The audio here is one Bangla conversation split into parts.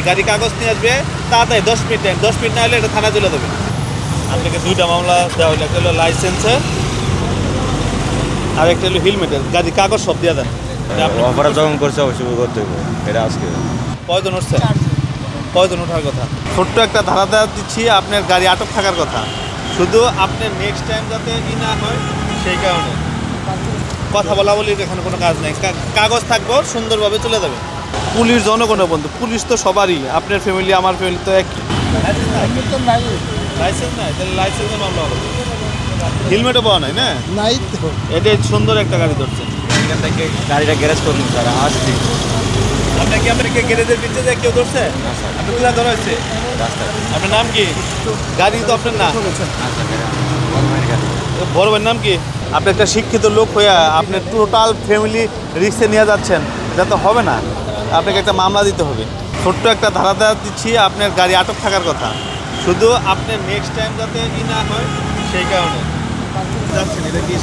গাড়ি কাগজ নিয়ে আসবে তাড়াতাড়ি 10 মিনিট টাইম, 10 মিনিট না হলে এটা থানা চলে দেবে। আপনাকে দুইটা মামলা দেওয়া হলো, একটা হলো লাইসেন্সের আর একটা হলো হেলমেটের। গাড়ি কাগজ সব দিয়ে দেন। অপরাধ যখন করছে অবশ্যই করতে হবে, এটা আজকে কয়জন উঠছে? কয়জন ওঠার কথা? ছোট্ট একটা ধারা দেওয়া দিচ্ছি, আপনার গাড়ি আটক থাকার কথা। শুধু আপনার নেক্সট টাইম যাতে না হয় সেই কারণে কথা বলা বলি, এখানে কোনো কাজ নেই। কাগজ থাকবো, সুন্দরভাবে চলে যাবে। পুলিশ জনগণের বন্ধু, পুলিশ তো সবারই, আপনার ফ্যামিলি আমার ফ্যামিলি তো এক। লাইসেন্স নাই, তাহলে লাইসেন্সের মামলা হবে। হেলমেটও পাওয়া নাই না? নাই তো। এটা সুন্দর একটা গাড়ি ধরছে। এখান থেকে গাড়িটা গ্যারেজ করুন স্যার, আসছি। আপনাকে গ্যারেজের পিছিয়ে যে কেউ ধরছে? আপনি কোথায় ধরা হয়েছে? আপনার নাম কি? গাড়ি তো আপনার না, বড় ভাইয়ের নাম কি? আপনি একটা শিক্ষিত লোক হইয়া আপনি টোটাল ফ্যামিলি রিস্কে নিয়ে যাচ্ছেন, এটা তো হবে না। আপনাকে একটা মামলা দিতে হবে। ছোট্ট একটা ধারা দেওয়া দিচ্ছি, আপনার গাড়ি আটক থাকার কথা। শুধু আপনার নেক্সট টাইম যাতে না হয় সেই কারণে যাচ্ছেন। এটা কি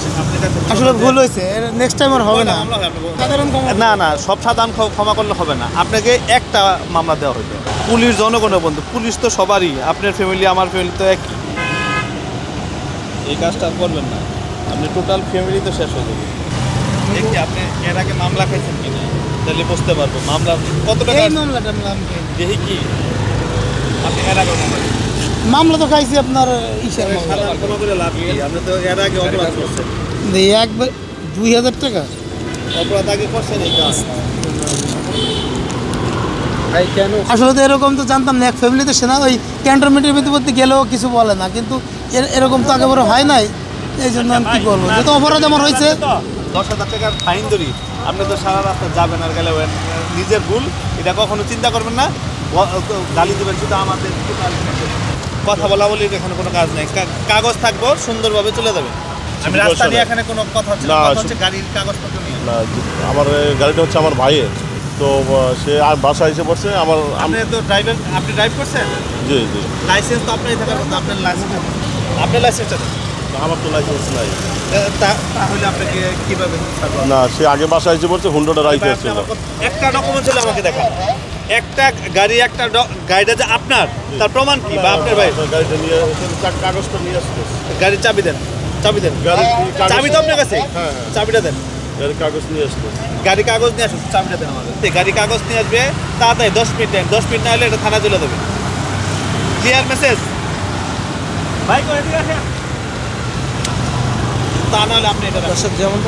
আসলে ভুল হয়েছে, নেক্সট টাইম আর হবে না। না না, সব সাধারণ ক্ষমা করলে হবে না, আপনাকে একটা মামলা দেওয়া হইবে। পুলিশ জনগণের বন্ধু, পুলিশ তো সবারই, আপনার ফ্যামিলি আমার ফ্যামিলি তো এক। এই কাজটা করবেন না, আপনি টোটাল ফ্যামিলি তো শেষ হয়ে যাবে। দেখি আপনি এর আগে মামলা খাইছেন কিনা, তাহলে বুঝতে পারবো মামলা কত টাকা। এই মামলাটা দেখি কি আপনি এর আগে মামলা তো খাইছি আপনার ইসের সাধারণ ক্ষমা করে লাভ কি? আপনি তো এর আগে অপরাধ করছেন। একবার 2000 টাকা অপরাধ আগে করছেন এই কাজ। আসলে তো এরকম তো জানতাম না। এক ফ্যামিলিতে সেনা ওই ক্যান্টনমেন্টের ভিতরে গেলেও কিছু বলে না, কিন্তু এরকম তো আগে বড় হয় নাই। এই জন্য আমি কী করবো, যেহেতু অপরাধ আমার হয়েছে। 10,000 টাকার ফাইন ধরি, আপনি তো সারা রাস্তা যাবেন আর গেলে নিজের ভুল, এটা কখনো চিন্তা করবেন না। গালি দেবেন শুধু আমাদের। কথা বলা বলি, এখানে কোনো কাজ নেই। কাগজ থাকবো, সুন্দরভাবে চলে যাবে। আমি রাস্তা নিয়ে এখানে কোনো কথা হচ্ছে না, কথা হচ্ছে গাড়ির কাগজপত্র নিয়ে। না, আমার গাড়িটা হচ্ছে আমার ভাইয়ের, তো সে আর বাসা এসে পড়ছে আমার। আপনি তো ড্রাইভার, আপনি ড্রাইভ করছেন? জি জি। লাইসেন্স তো আপনারই থাকার কথা, আপনার লাইসেন্সটা দেন। আমার তো লাইসেন্স নাই। তাহলে আপনাকে কীভাবে? না, সে আগে বাসা এসে পড়ছে, হুন্ডাটা রাইতে এসেছিল। একটা ডকুমেন্ট হলে আমাকে দেখান। একটা গাড়ি, একটা গাড়িটা যে আপনার, তার প্রমাণ কি? বা আপনার ভাই গাড়িটা নিয়ে কাগজটা নিয়ে আসছে। গাড়ির চাবি দেন, চাবি দেন। চাবি তো আপনার কাছে? হ্যাঁ, চাবিটা দেন। গাড়ির কাগজ নিয়ে আসছে। গাড়ি কাগজ নিয়ে আসুন, চাবিটা দেন আমাদের। গাড়ি কাগজ নিয়ে আসবে তাড়াতাড়ি, 10 মিনিট টাইম, 10 মিনিট না হলে এটা থানা চলে দেবে। ক্লিয়ার মেসেজ ভাই? করে দিয়ে আসেন, তা নাহলে আপনি এটা যেমন